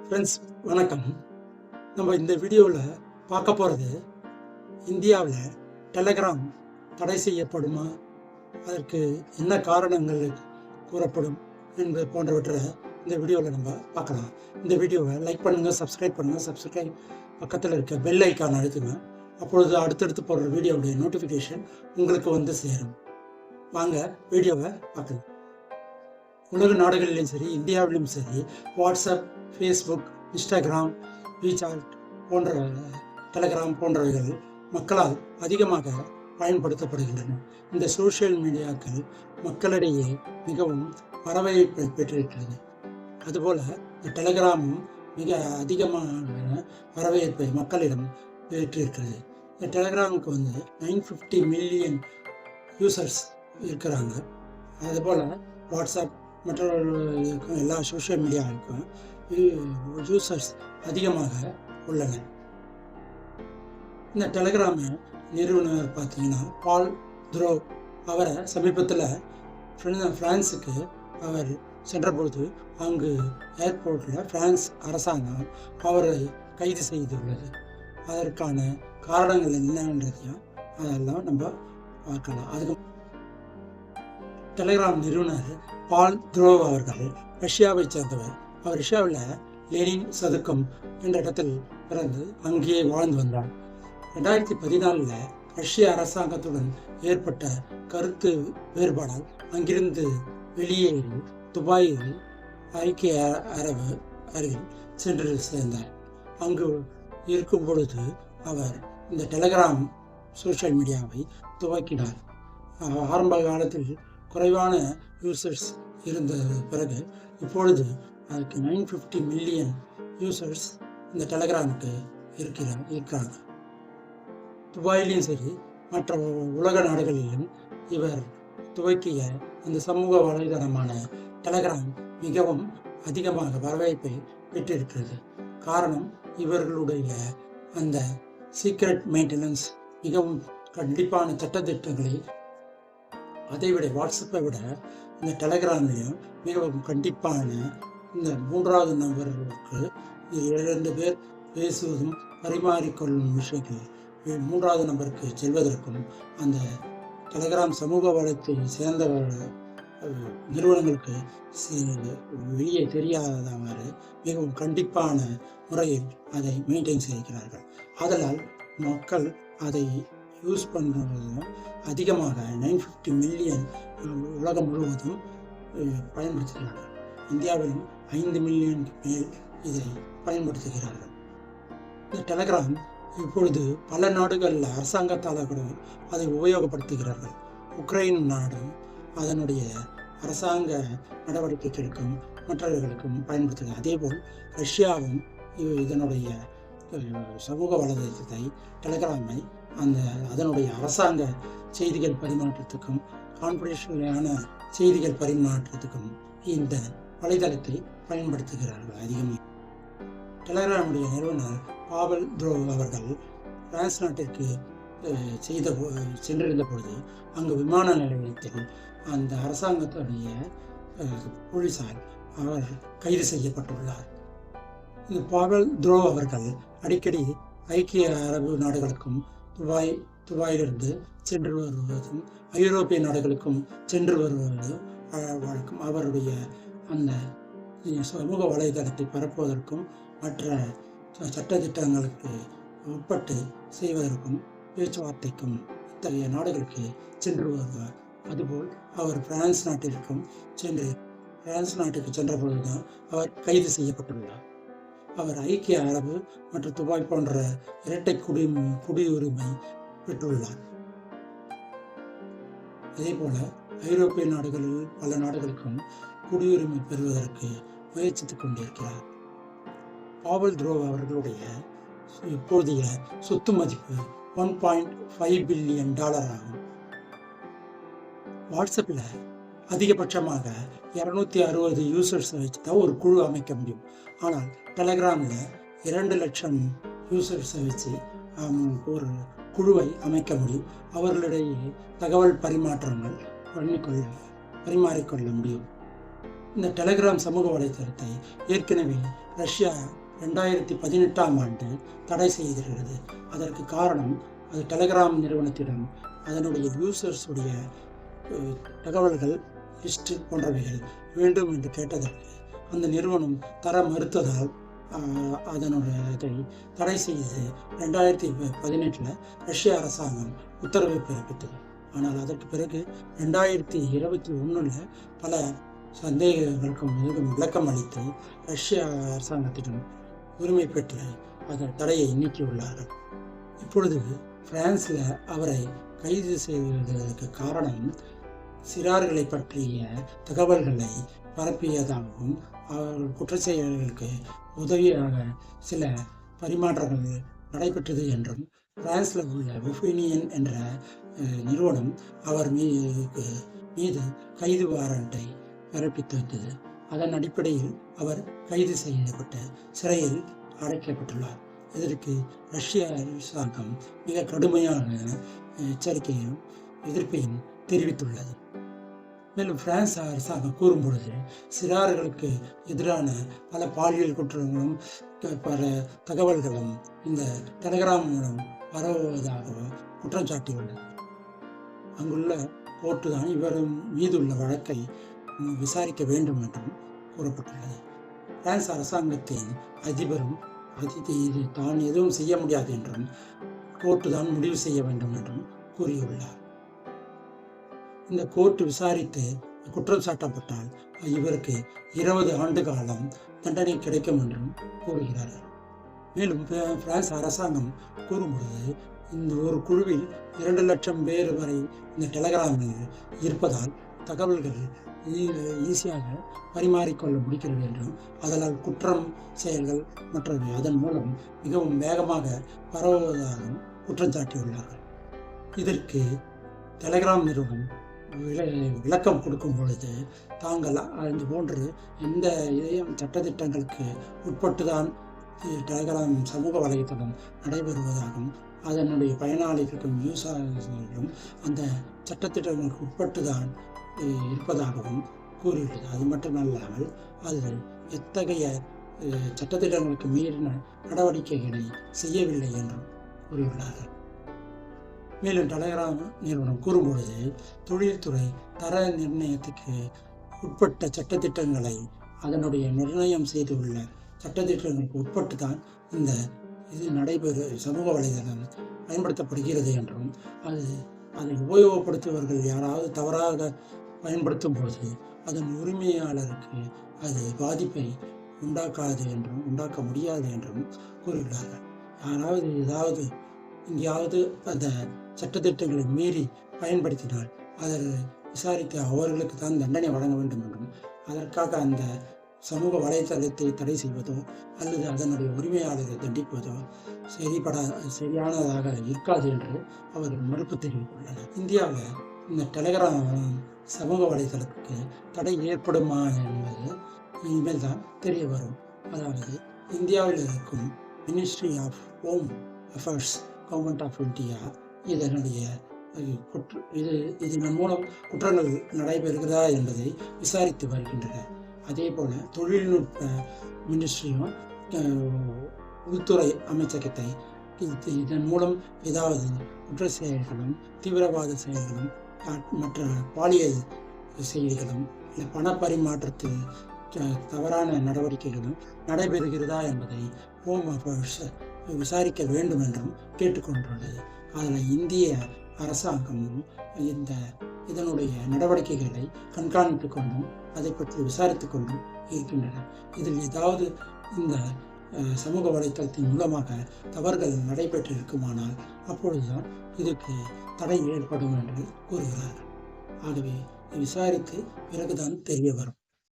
Friends வணக்கம். நம்ம இந்த வீடியோவில் பார்க்க போகிறது இந்தியாவில் டெலகிராம் தடை செய்யப்படுமா, அதற்கு என்ன காரணங்கள் கூறப்படும் என்பது போன்றவற்றை இந்த வீடியோவில் நம்ம பார்க்கலாம். இந்த வீடியோவை லைக் பண்ணுங்கள், சப்ஸ்கிரைப் பண்ணுங்கள். சப்ஸ்கிரைப் பக்கத்தில் இருக்க பெல் ஐக்கான் அழுத்துங்க. அப்பொழுது அடுத்தடுத்து போடுற வீடியோவுடைய நோட்டிஃபிகேஷன் உங்களுக்கு வந்து சேரும். வாங்க வீடியோவை பார்க்கலாம். உலக நாடுகளிலும் சரி, இந்தியாவிலும் சரி, வாட்ஸ்அப், ஃபேஸ்புக், இன்ஸ்டாகிராம், வீசாட் போன்ற டெலகிராம் போன்றவைகள் மக்களால் அதிகமாக பயன்படுத்தப்படுகின்றன. இந்த சோஷியல் மீடியாக்கள் மக்களிடையே மிகவும் வரவேற்பை பெற்றிருக்கிறது. அதுபோல் இந்த டெலகிராமும் மிக அதிகமான வரவேற்பை மக்களிடம் பெற்றிருக்கிறது. இந்த டெலகிராமுக்கு 950 மில்லியன் யூசர்ஸ் இருக்கிறாங்க. அதுபோல் வாட்ஸ்அப் மற்றவர்களுக்கும் எல்லா சோஷியல் மீடியாவுக்கும் யூசர்ஸ் அதிகமாக உள்ளனர். இந்த டெலகிராம நிறுவனர் பார்த்தீங்கன்னா பால் துரோவ், அவரை சமீபத்தில் பிரான்ஸுக்கு அவர் சென்றபொழுது அங்கு ஏர்போர்ட்டில் பிரான்ஸ் அரசாங்கம் அவரை கைது செய்துள்ளது. அதற்கான காரணங்கள் என்னன்றதையும் அதெல்லாம் நம்ம பார்க்கலாம். அதுக்கு டெலகிராம் நிறுவனர் பால் துரோவ் அவர்கள் ரஷ்யாவை சேர்ந்தவர். அவர் ரஷ்யாவில் லெனின் சதுக்கம் என்ற இடத்தில் பிறந்து அங்கேயே வாழ்ந்து வந்தார். 2014 ரஷ்ய அரசாங்கத்துடன் ஏற்பட்ட கருத்து வேறுபாடால் அங்கிருந்து வெளியேறி துபாயில் ஐக்கிய அரபு அருகில் சென்று சேர்ந்தார். அங்கு இருக்கும் பொழுது அவர் இந்த டெலகிராம் சோஷியல் மீடியாவை துவக்கினார். ஆரம்ப காலத்தில் குறைவான யூசர்ஸ் இருந்த பிறகு இப்பொழுது அதுக்கு 950 மில்லியன் யூசர்ஸ் இந்த டெலகிராமுக்கு இருக்கிறாங்க. துபாயிலையும் சரி, மற்ற உலக நாடுகளிலும் இவர் துவக்கிய இந்த சமூக வலைதளமான டெலகிராம் மிகவும் அதிகமாக வரவேற்பை பெற்றிருக்கிறது. காரணம், இவர்களுடைய அந்த சீக்ரெட் மெயின்டெனன்ஸ், மிகவும் கண்டிப்பான சட்டத்திட்டங்களை அதைவிட வாட்ஸ்அப்பை விட இந்த டெலகிராம்லேயும் மிகவும் கண்டிப்பான இந்த மூன்றாவது நபர்களுக்கு 2 பேர் பேசுவதும் பரிமாறிக்கொள்ளும் விஷயங்கள் மூன்றாவது நபருக்கு செல்வதற்கும் அந்த டெலகிராம் சமூக வளத்தை சேர்ந்த நிறுவனங்களுக்கு வெளியே தெரியாதவாறு மிகவும் கண்டிப்பான முறையில் அதை மெயின்டைன் செய்கிறார்கள். ஆதலால் மக்கள் அதை யூஸ் பண்ணுறதும் அதிகமாக 950 மில்லியன் உலகம் முழுவதும் பயன்படுத்துகிறார்கள். இந்தியாவிலும் 5 மில்லியன் மேல் இதை பயன்படுத்துகிறார்கள். இந்த டெலகிராம் இப்பொழுது பல நாடுகளில் அரசாங்கத்தால் கூட அதை உபயோகப்படுத்துகிறார்கள். உக்ரைன் நாடும் அதனுடைய அரசாங்க நடவடிக்கைகளுக்கும் மற்றவர்களுக்கும் பயன்படுத்துகிறது. அதேபோல் ரஷ்யாவும் இதனுடைய சமூக வலைதளத்தை டெலகிராமை அதனுடைய அரசாங்க செய்திகள் பரிமாற்றத்துக்கும் கான்ஃபிடென்ஷியலான செய்திகள் பரிமாற்றத்துக்கும் இந்த வலைதளத்தை பயன்படுத்துகிறார்கள் அதிகமாக. டெலகிராமுடைய நிறுவனர் பாவல் துரோவ் அவர்கள் பிரான்ஸ் நாட்டிற்கு சென்றிருந்த பொழுது அங்கு விமான நிலையத்தில் அந்த அரசாங்கத்துடைய போலீசார் அவர் கைது செய்யப்பட்டுள்ளார். இந்த பாவல் துரோவ் அவர்கள் அடிக்கடி ஐக்கிய அரபு நாடுகளுக்கும் துபாயிலிருந்து சென்று வருவதும் ஐரோப்பிய நாடுகளுக்கும் சென்று வருவது வழக்கம். அவருடைய அந்த சமூக வலைதளத்தை பரப்புவதற்கும் மற்ற சட்டத்திட்டங்களுக்கு உட்பட்டு செய்வதற்கும் பேச்சுவார்த்தைக்கும் இத்தகைய நாடுகளுக்கு சென்று வருவார். அதுபோல் அவர் பிரான்ஸ் நாட்டுக்கு சென்ற பொழுதுதான் அவர் கைது செய்யப்பட்டுள்ளார். அவர் ஐக்கிய அரபு மற்றும் துபாய் போன்ற இரட்டை குடியுரிமை பெற்றுள்ளார். அதே போல ஐரோப்பிய நாடுகளில் பல நாடுகளுக்கும் குடியுரிமை பெறுவதற்கு முயற்சித்துக் கொண்டிருக்கிறார். பாவல் துரோவ் அவர்களுடைய இப்போதைய சொத்து மதிப்பு $1.5 பில்லியன் ஆகும். வாட்ஸ்அப்பில் அதிகபட்சமாக 260 யூசர்ஸ் வச்சு தான் ஒரு குழு அமைக்க முடியும். ஆனால் டெலகிராமில் 2 லட்சம் யூசர்ஸை வச்சு ஒரு குழுவை அமைக்க முடியும். அவர்களிடையே தகவல் பரிமாற்றங்கள் பரிமாறிக்கொள்ள முடியும். இந்த டெலகிராம் சமூக வலைத்தளத்தை ஏற்கனவே ரஷ்யா 2018ஆம் ஆண்டு தடை செய்திருக்கிறது. அதற்கு காரணம் அது டெலகிராம் நிறுவனத்திடம் அதனுடைய யூசர்ஸுடைய தகவல்கள், லிஸ்ட் போன்றவைகள் வேண்டும் என்று கேட்டதற்கு அந்த நிறுவனம் தர மறுத்ததால் அதனுடைய தடை செய்து 2018 ரஷ்ய அரசாங்கம் உத்தரவு பிறப்பித்தது. ஆனால் அதற்கு பிறகு 2021 பல சந்தேகங்களுக்கும் விளக்கம் அளித்து ரஷ்ய அரசாங்கத்திடம் உரிமை பெற்று அதன் தடையை நீக்கியுள்ளார்கள். இப்பொழுது பிரான்ஸில் அவரை கைது செய்வதற்கு காரணம் சிறார்களை பற்றிய தகவல்களை பரப்பியதாகவும் அவர்கள் குற்ற செயல்களுக்கு உதவியாக சில பரிமாற்றங்கள் நடைபெற்றது என்றும் பிரான்ஸில் உள்ள ஒஃபினியன் என்ற நிறுவனம் அவர் மீது கைது வாரண்டை பிறப்பித்து வந்தது. அதன் அடிப்படையில் அவர் கைது செய்யப்பட்டு சிறையில் அடைக்கப்பட்டுள்ளார். இதற்கு ரஷ்ய அரசாங்கம் மிக கடுமையான எச்சரிக்கையும் எதிர்ப்பையும் தெரிவித்துள்ளது. மேலும் பிரான்ஸ் அரசாங்கம் கூறும்பொழுது சிறார்களுக்கு எதிரான பல பாலியல் குற்றங்களும் பல தகவல்களும் இந்த டெலகிராம் மூலம் பரவுவதாக குற்றம் சாட்டியுள்ளது. அங்குள்ள கோர்ட்டு தான் இவர் மீதுள்ள வழக்கை விசாரிக்க வேண்டும் என்றும் கூறப்பட்டுள்ளது. பிரான்ஸ் அரசாங்கத்தின் அதிபரும் இது தான் எதுவும் செய்ய முடியாது என்றும் கோர்ட்டு தான் முடிவு செய்ய வேண்டும் என்றும் கூறியுள்ளார். இந்த கோர்ட்டு விசாரித்து குற்றம் சாட்டப்பட்டால் இவருக்கு 20 ஆண்டு காலம் தண்டனை கிடைக்கும் என்றும் கூறுகிறார்கள். மேலும் பிரான்ஸ் அரசாங்கம் கூறும்பொழுது இந்த ஒரு குழுவில் 2 லட்சம் பேர் வரை இந்த டெலகிராமில் இருப்பதால் தகவல்கள் ஈஸியாக பரிமாறிக்கொள்ள முடிக்கிறது என்றும் அதனால் குற்றம் செயல்கள் மற்றவை அதன் மூலம் மிகவும் வேகமாக பரவுவதாகவும் குற்றம் சாட்டியுள்ளார்கள். இதற்கு டெலகிராம் நிறுவனம் விளக்கம் கொடுக்கும் பொழுது தாங்கள் இது போன்று எந்த இதையும் சட்டத்திட்டங்களுக்கு உட்பட்டுதான் டெலகிராம் சமூக வலைத்தளம் நடைபெறுவதாகவும் அதனுடைய பயனாளிகளுக்கும் யூசர்களும் அந்த சட்டத்திட்டங்களுக்கு உட்பட்டு தான் இருப்பதாகவும் கூறியுள்ளது. அது மட்டுமல்லாமல் அது எத்தகைய சட்டத்திட்டங்களுக்கு மீறின நடவடிக்கைகளை செய்யவில்லை என்றும் கூறியுள்ளார்கள். மேலும் டெலகிராம் நிறுவனம் கூறும்பொழுது தொழில்துறை தர நிர்ணயத்துக்கு உட்பட்ட சட்டத்திட்டங்களை அதனுடைய நிர்ணயம் செய்துள்ள சட்டத்திட்டங்களுக்கு உட்பட்டு தான் இந்த இது சமூக வலைதளம் பயன்படுத்தப்படுகிறது என்றும் அதை உபயோகப்படுத்துபவர்கள் யாராவது தவறாக பயன்படுத்தும் போது அதன் உரிமையாளருக்கு அது பாதிப்பை உண்டாக்காது என்றும் உண்டாக்க முடியாது என்றும் கூறியுள்ளார்கள். யாராவது எங்கேயாவது அந்த சட்டத்திட்டங்களை மீறி பயன்படுத்தினால் அதை விசாரித்து அவர்களுக்கு தான் தண்டனை வழங்க வேண்டும் என்றும் அதற்காக அந்த சமூக வலைத்தளத்தை தடை செய்வதோ அல்லது அதனுடைய உரிமையாளரை தண்டிப்பதோ சரியானதாக இருக்காது என்று அவர்கள் மறுப்பு தெரிவித்துள்ளனர். இந்தியாவில் இந்த டெலகிராம் சமூக வலைத்தளத்துக்கு தடை ஏற்படுமா என்பது இனிமேல் தான் தெரிய வரும். அதாவது இந்தியாவில் இருக்கும் ministry of home affairs government of India இதனுடைய இதன் மூலம் குற்றங்கள் நடைபெறுகிறதா என்பதை விசாரித்து வருகின்றனர். அதே போல் தொழில்நுட்ப மினிஸ்ட்ரியும் உள்துறை அமைச்சகத்தை இதன் மூலம் ஏதாவது குற்ற செயல்களும் தீவிரவாத செயல்களும் மற்ற பாலியல் செய்திகளும் இல்லை பண பரிமாற்றத்தில் தவறான நடவடிக்கைகளும் நடைபெறுகிறதா என்பதை ஹோம் அஃபேர்ஸ் விசாரிக்க வேண்டும் என்றும் கேட்டுக்கொண்டுள்ளது. அதில் இந்திய அரசாங்கமும் இதனுடைய நடவடிக்கைகளை கண்காணித்து கொண்டும் அதை பற்றி விசாரித்து கொண்டும் இருக்கின்றன. இதில் ஏதாவது இந்த சமூக வலைத்தளத்தின் மூலமாக தவறுகள் நடைபெற்றிருக்குமானால் அப்பொழுதுதான் இதுக்கு தடை ஏற்படும் என்று கூறுகிறார்கள். ஆகவே விசாரித்து பிறகுதான் தெரிய வரும்.